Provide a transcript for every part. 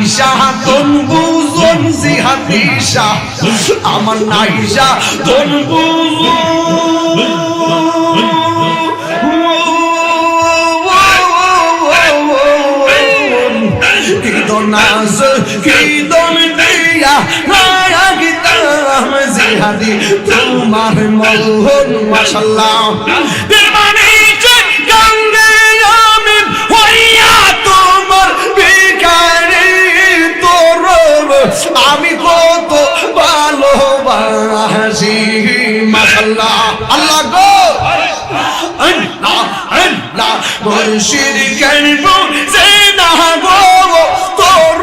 নাইশা তোন বুঝন জিহাদিশা আমার নাইশা তোন বুঝন কি দনাস কি দন দিয়া মায়া গীতাম জিহাদি তোমার মলহন মাশাআল্লাহ দিবানি গঙ্গে আমি হইয়া তোমার ভিখারি তোর আমি কত ভালোবাসি মাশাআল্লাহ আল্লাহ গো আল্লাহ আল্লাহ মুর্শিদ কেন সে না গো তোর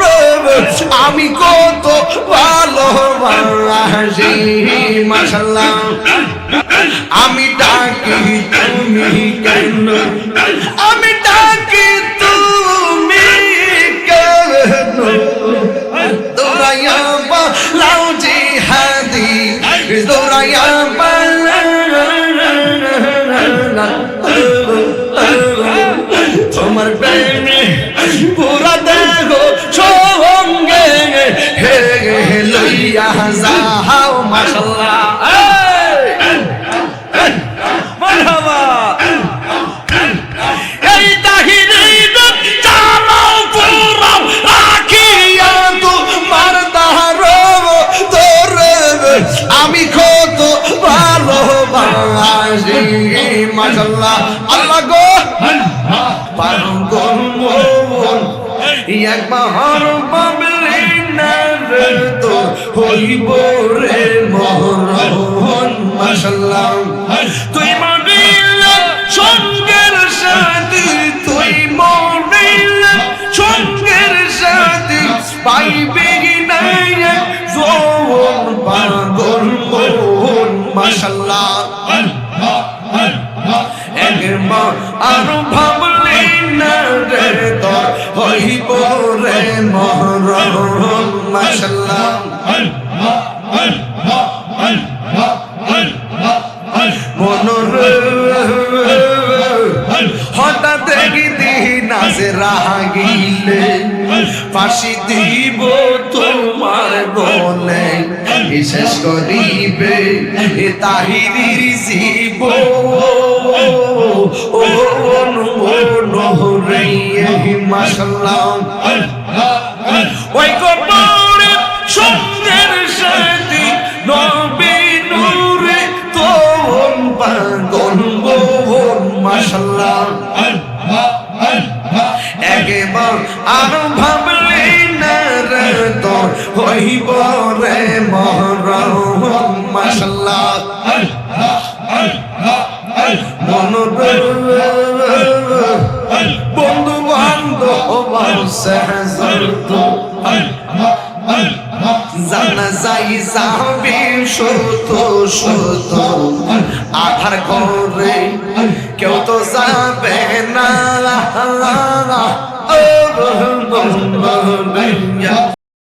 আমি কত ভালোবাসি মাশাআল্লাহ আমি ডাকি তুমি কেন আমি ডাকি তুমি কেন দৌড়াইয়া পালাও জিহাদি দৌড়াইয়া তোমার প্রেমে পুরা দেহ সঙ্গে হে লইয়া যাও মাশাআল্লাহ মারহাবা এই তাহিরি চালাও পুরা রাখিয়া তোমার তাহারো তোর আমি কত ভালোবাসি মাশাআল্লাহ আল্লাহ গো পাগল মন একবার পাবলি না তো হইব রে মরণ মাশাআল্লাহ তুই মরিলে সঙ্গের সাথী তুই মরিলে সঙ্গের সাথী পাইবে না জোন পাগল মন মাশাআল্লাহ একবার আর ভাবলি না রে তোর হইব রে মরণ মাশাআল্লাহ মনোর হঠাৎ দেখিতে নাচে রাগিলে ফাঁসি দিব তোমার বলে বিশেষ করিবে তাহিরির জীব ও নহরে মাশাআল্লাহ ওই কবরে সঙ্গের সাথী নবী নূরে তোম পাগল মোহন মাশাআল্লাহ একবার আর ভাবলি না রে তোর হইব রে মরণ মাশাআল্লাহ বন্ধু বান্ধব জানা যাই যাবে শত শত আধার করে কেউ তো যাবে না